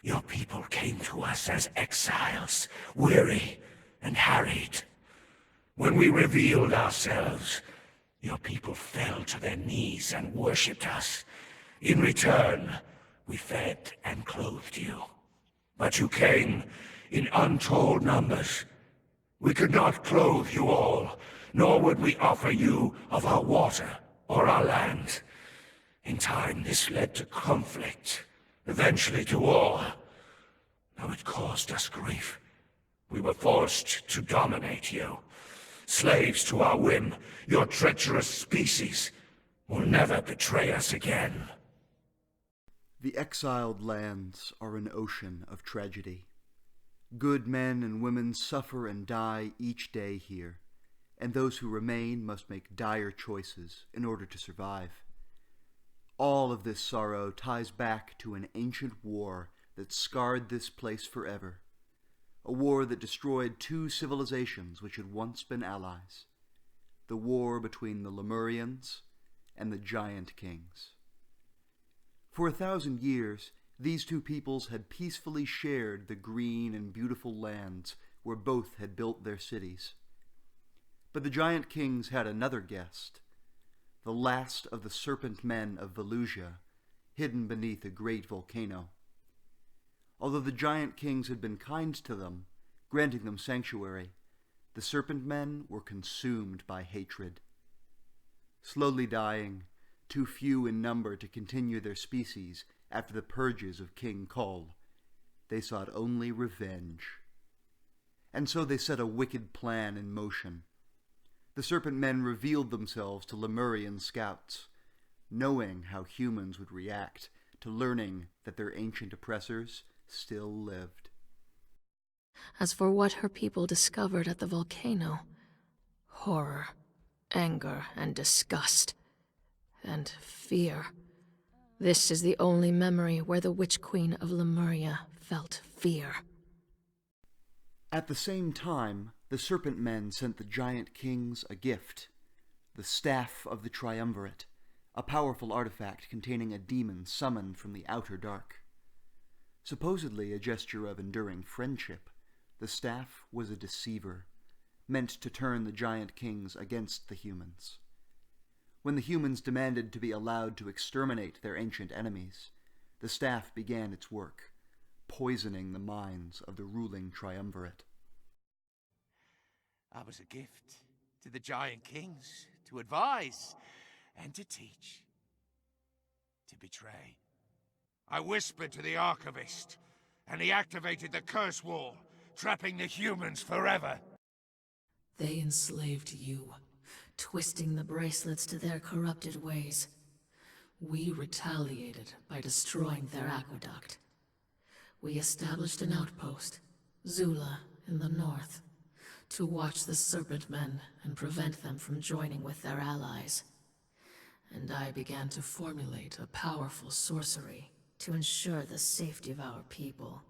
Your people came to us as exiles, weary and harried. When we revealed ourselves, your people fell to their knees and worshipped us. In return, we fed and clothed you. But you came in untold numbers. We could not clothe you all, nor would we offer you of our water or our land. In time, this led to conflict, eventually to war. Though it caused us grief, we were forced to dominate you. Slaves to our whim, your treacherous species will never betray us again. The Exiled Lands are an ocean of tragedy. Good men and women suffer and die each day here, and those who remain must make dire choices in order to survive. All of this sorrow ties back to an ancient war that scarred this place forever. A war that destroyed two civilizations which had once been allies. The war between the Lemurians and the Giant Kings. For 1,000 years, these two peoples had peacefully shared the green and beautiful lands where both had built their cities. But the Giant Kings had another guest, the last of the Serpent men of Velusia, hidden beneath a great volcano. Although the Giant Kings had been kind to them, granting them sanctuary, the Serpent men were consumed by hatred. Slowly dying, too few in number to continue their species after the purges of King Kol, they sought only revenge. And so they set a wicked plan in motion. The Serpent men revealed themselves to Lemurian scouts, knowing how humans would react to learning that their ancient oppressors still lived. As for what her people discovered at the volcano, horror, anger, and disgust, and fear. This is the only memory where the Witch Queen of Lemuria felt fear. At the same time, the Serpent men sent the Giant Kings a gift, the Staff of the Triumvirate, a powerful artifact containing a demon summoned from the outer dark. Supposedly a gesture of enduring friendship, the staff was a deceiver, meant to turn the Giant Kings against the humans. When the humans demanded to be allowed to exterminate their ancient enemies, the staff began its work, poisoning the minds of the ruling triumvirate. I was a gift to the Giant Kings, to advise and to teach, to betray. I whispered to the Archivist, and he activated the Curse Wall, trapping the humans forever. They enslaved you, twisting the bracelets to their corrupted ways. We retaliated by destroying their aqueduct. We established an outpost, Zula, in the north, to watch the Serpent men and prevent them from joining with their allies. And I began to formulate a powerful sorcery to ensure the safety of our people.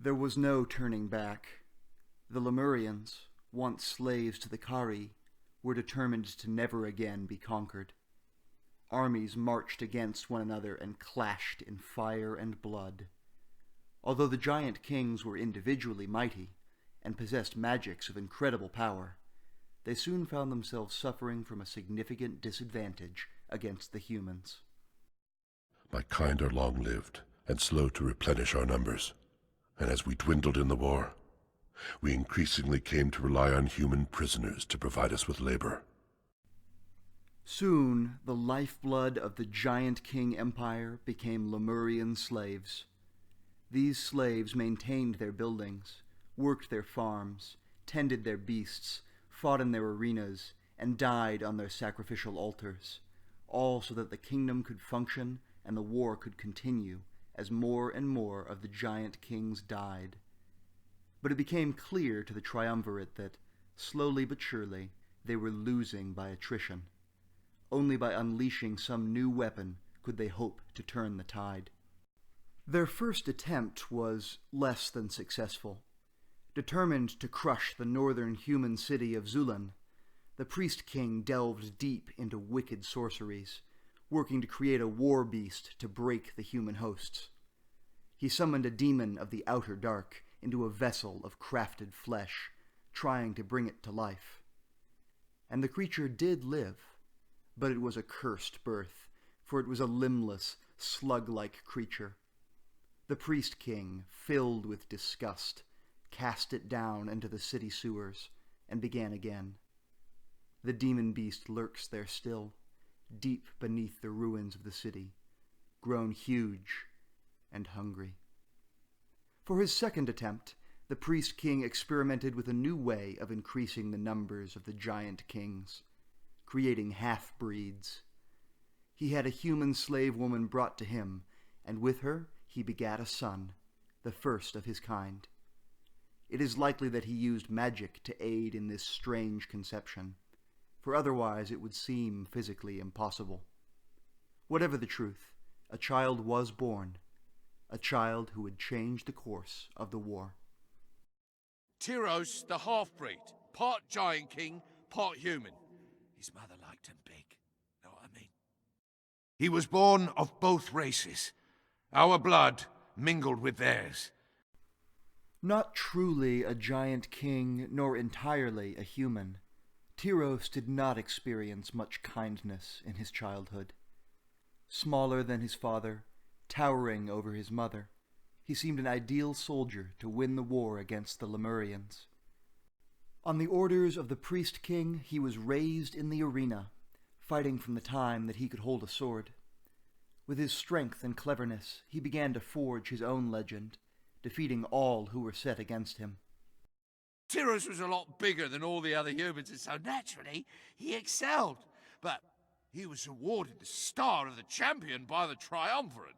There was no turning back. The Lemurians, once slaves to the Kari, were determined to never again be conquered. Armies marched against one another and clashed in fire and blood. Although the Giant Kings were individually mighty and possessed magics of incredible power, they soon found themselves suffering from a significant disadvantage against the humans. My kind are long-lived and slow to replenish our numbers, and as we dwindled in the war, we increasingly came to rely on human prisoners to provide us with labor. Soon, the lifeblood of the Giant King Empire became Lemurian slaves. These slaves maintained their buildings, worked their farms, tended their beasts, fought in their arenas, and died on their sacrificial altars, all so that the kingdom could function and the war could continue as more and more of the Giant Kings died. But it became clear to the Triumvirate that, slowly but surely, they were losing by attrition. Only by unleashing some new weapon could they hope to turn the tide. Their first attempt was less than successful. Determined to crush the northern human city of Zulan, the Priest King delved deep into wicked sorceries, working to create a war beast to break the human hosts. He summoned a demon of the outer dark into a vessel of crafted flesh, trying to bring it to life. And the creature did live, but it was a cursed birth, for it was a limbless, slug-like creature. The priest king, filled with disgust, cast it down into the city sewers and began again. The demon beast lurks there still, deep beneath the ruins of the city, grown huge and hungry. For his second attempt, the priest king experimented with a new way of increasing the numbers of the giant kings, creating half-breeds. He had a human slave woman brought to him, and with her he begat a son, the first of his kind. It is likely that he used magic to aid in this strange conception, for otherwise it would seem physically impossible. Whatever the truth, a child was born, a child who would change the course of the war. Tyros, the half-breed, part giant king, part human. His mother liked him big, know what I mean? He was born of both races. Our blood mingled with theirs. Not truly a giant king, nor entirely a human, Tyros did not experience much kindness in his childhood. Smaller than his father, towering over his mother, he seemed an ideal soldier to win the war against the Lemurians. On the orders of the priest king, he was raised in the arena, fighting from the time that he could hold a sword. With his strength and cleverness, he began to forge his own legend, defeating all who were set against him. Tyros was a lot bigger than all the other humans, and so naturally, he excelled. But he was awarded the Star of the Champion by the Triumvirate.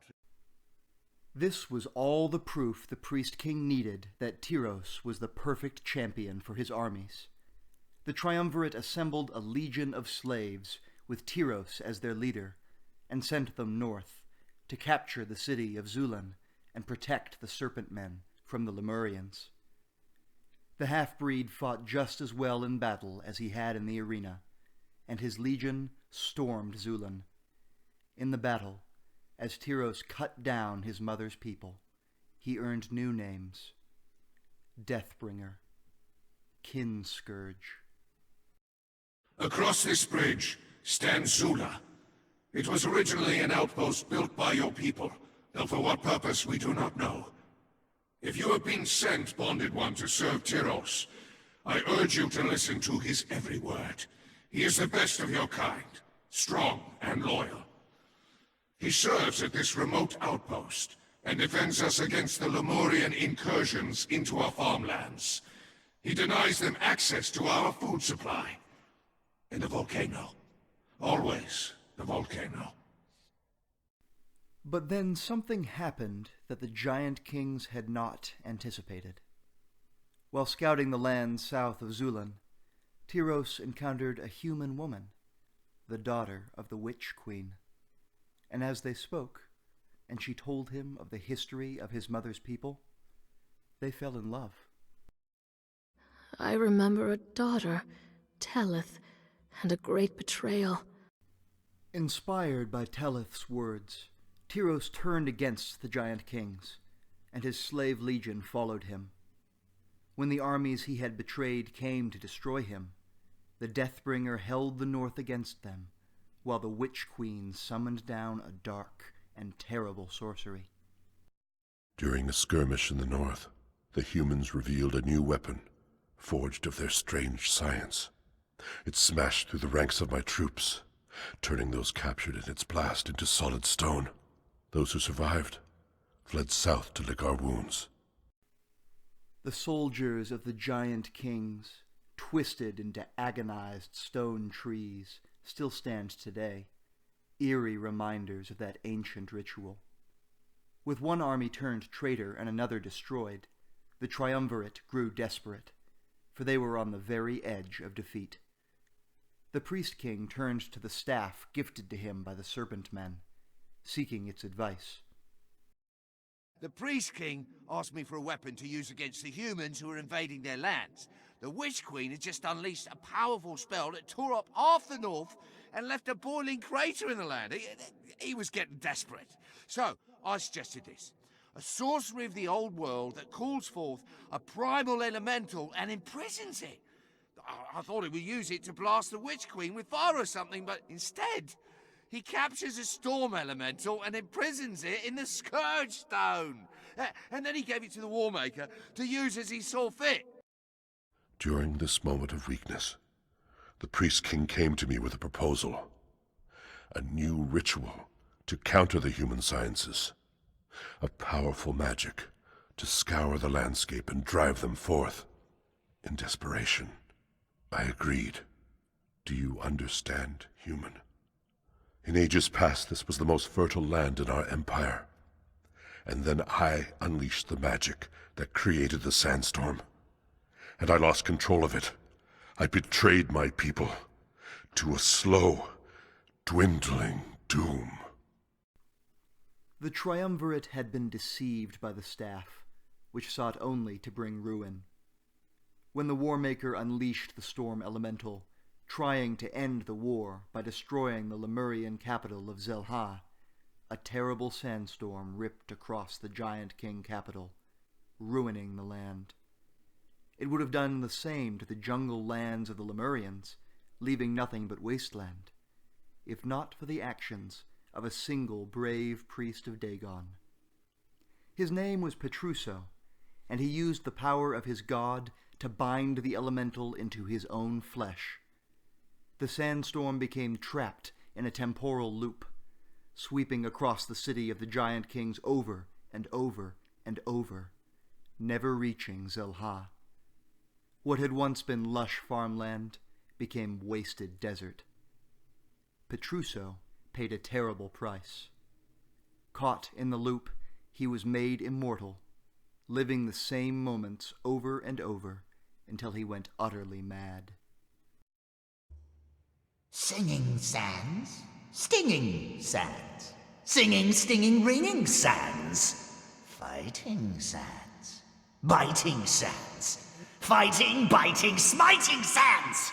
This was all the proof the priest king needed that Tyros was the perfect champion for his armies. The Triumvirate assembled a legion of slaves, with Tyros as their leader, and sent them north to capture the city of Zulan and protect the Serpent men from the Lemurians. The half-breed fought just as well in battle as he had in the arena, and his legion stormed Zulan. In the battle, as Tyros cut down his mother's people, he earned new names: Deathbringer, Kinscourge. Across this bridge stands Zula. It was originally an outpost built by your people, though for what purpose we do not know. If you have been sent, Bonded One, to serve Tyros, I urge you to listen to his every word. He is the best of your kind, strong and loyal. He serves at this remote outpost, and defends us against the Lemurian incursions into our farmlands. He denies them access to our food supply. And the volcano. Always the volcano. But then something happened that the giant kings had not anticipated. While scouting the lands south of Zulan, Tyros encountered a human woman, the daughter of the Witch Queen. And as they spoke, and she told him of the history of his mother's people, they fell in love. I remember a daughter, Telith, and a great betrayal. Inspired by Telith's words, Tyros turned against the giant kings, and his slave legion followed him. When the armies he had betrayed came to destroy him, the Deathbringer held the north against them, while the Witch Queen summoned down a dark and terrible sorcery. During a skirmish in the north, the humans revealed a new weapon, forged of their strange science. It smashed through the ranks of my troops, turning those captured in its blast into solid stone. Those who survived fled south to lick our wounds. The soldiers of the giant kings, twisted into agonized stone trees, still stand today, eerie reminders of that ancient ritual. With one army turned traitor and another destroyed, the Triumvirate grew desperate, for they were on the very edge of defeat. The priest king turned to the staff gifted to him by the Serpent men, seeking its advice. The priest king asked me for a weapon to use against the humans who were invading their lands. The Witch Queen had just unleashed a powerful spell that tore up half the north and left a boiling crater in the land. He was getting desperate. So I suggested this. A sorcery of the old world that calls forth a primal elemental and imprisons it. I thought he would use it to blast the Witch Queen with fire or something, but instead, he captures a storm elemental and imprisons it in the Scourge Stone. And then he gave it to the Warmaker to use as he saw fit. During this moment of weakness, the Priest King came to me with a proposal. A new ritual to counter the human sciences. A powerful magic to scour the landscape and drive them forth. In desperation, I agreed. Do you understand, human? In ages past, this was the most fertile land in our empire. And then I unleashed the magic that created the sandstorm. And I lost control of it. I betrayed my people to a slow, dwindling doom. The triumvirate had been deceived by the staff, which sought only to bring ruin. When the Warmaker unleashed the storm elemental, trying to end the war by destroying the Lemurian capital of Zelha, a terrible sandstorm ripped across the Giant King capital, ruining the land. It would have done the same to the jungle lands of the Lemurians, leaving nothing but wasteland, if not for the actions of a single brave priest of Dagon. His name was Petruso, and he used the power of his god to bind the elemental into his own flesh. The sandstorm became trapped in a temporal loop, sweeping across the city of the Giant Kings over and over and over, never reaching Zelha. What had once been lush farmland became wasted desert. Petruso paid a terrible price. Caught in the loop, he was made immortal, living the same moments over and over until he went utterly mad. Singing sands, stinging sands, singing, stinging, ringing sands, fighting sands, biting sands, fighting, biting, smiting sands,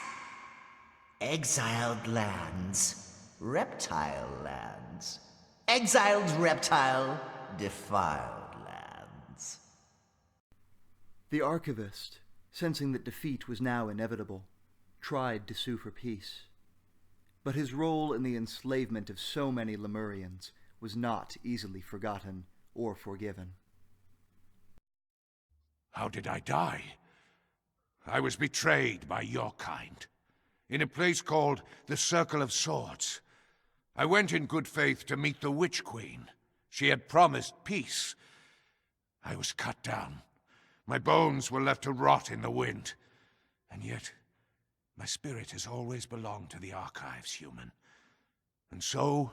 exiled lands, reptile lands, exiled reptile, defiled lands. The archivist, sensing that defeat was now inevitable, tried to sue for peace. But his role in the enslavement of so many Lemurians was not easily forgotten or forgiven. How did I die? I was betrayed by your kind. In a place called the Circle of Swords. I went in good faith to meet the Witch Queen. She had promised peace. I was cut down. My bones were left to rot in the wind. And yet, my spirit has always belonged to the archives, human. And so,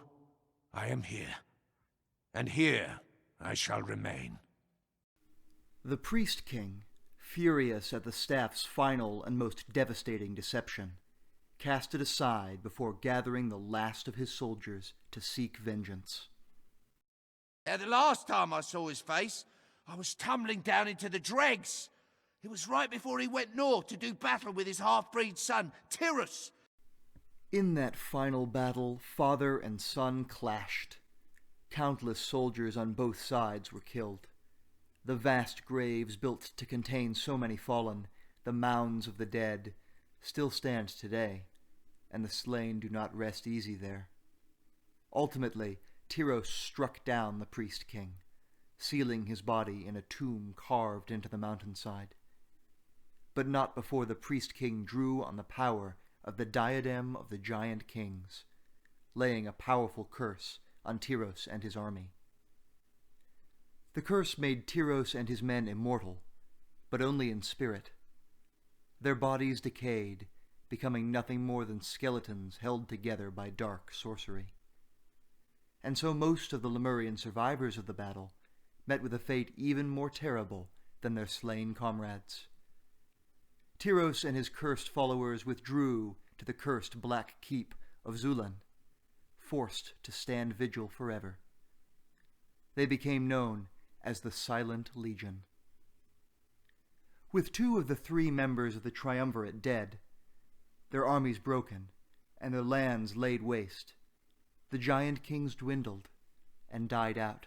I am here. And here I shall remain. The Priest King, furious at the staff's final and most devastating deception, cast it aside before gathering the last of his soldiers to seek vengeance. The last time I saw his face, I was tumbling down into the dregs. It was right before he went north to do battle with his half-breed son, Tyros. In that final battle, father and son clashed. Countless soldiers on both sides were killed. The vast graves built to contain so many fallen, the mounds of the dead, still stand today, and the slain do not rest easy there. Ultimately, Tyros struck down the Priest King, sealing his body in a tomb carved into the mountainside. But not before the Priest King drew on the power of the diadem of the Giant Kings, laying a powerful curse on Tyros and his army. The curse made Tyros and his men immortal, but only in spirit. Their bodies decayed, becoming nothing more than skeletons held together by dark sorcery. And so most of the Lemurian survivors of the battle met with a fate even more terrible than their slain comrades. Tyros and his cursed followers withdrew to the cursed Black Keep of Zulan, forced to stand vigil forever. They became known as the Silent Legion. With 2 of the 3 members of the Triumvirate dead, their armies broken, and their lands laid waste, the Giant Kings dwindled and died out.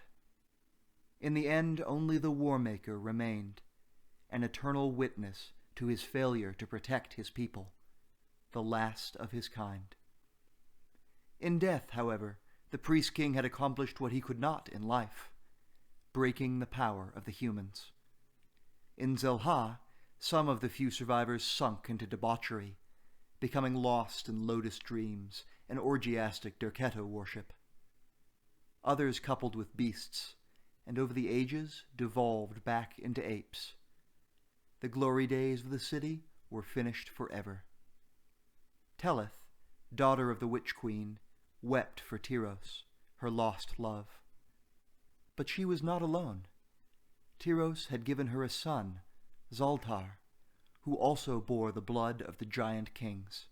In the end, only the Warmaker remained, an eternal witness to his failure to protect his people, the last of his kind. In death, however, the Priest King had accomplished what he could not in life, breaking the power of the humans. In Zelha, some of the few survivors sunk into debauchery, becoming lost in lotus dreams and orgiastic Derketo worship. Others coupled with beasts, and over the ages devolved back into apes. The glory days of the city were finished forever. Telith, daughter of the Witch Queen, wept for Tyros, her lost love. But she was not alone. Tyros had given her a son, Zaltar, who also bore the blood of the giant kings.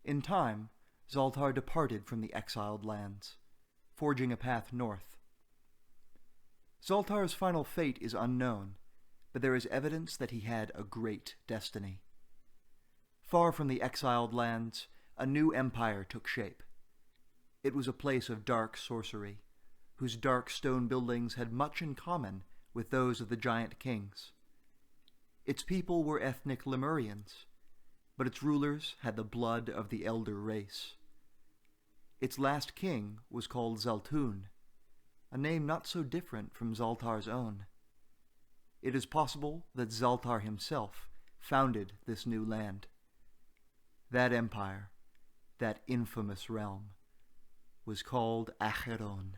In time, Zaltar departed from the Exiled Lands, forging a path north. Zaltar's final fate is unknown, but there is evidence that he had a great destiny. Far from the Exiled Lands, a new empire took shape. It was a place of dark sorcery, whose dark stone buildings had much in common with those of the giant kings. Its people were ethnic Lemurians, but its rulers had the blood of the elder race. Its last king was called Zaltun, a name not so different from Zaltar's own. It is possible that Zaltar himself founded this new land. That empire, that infamous realm, was called Acheron.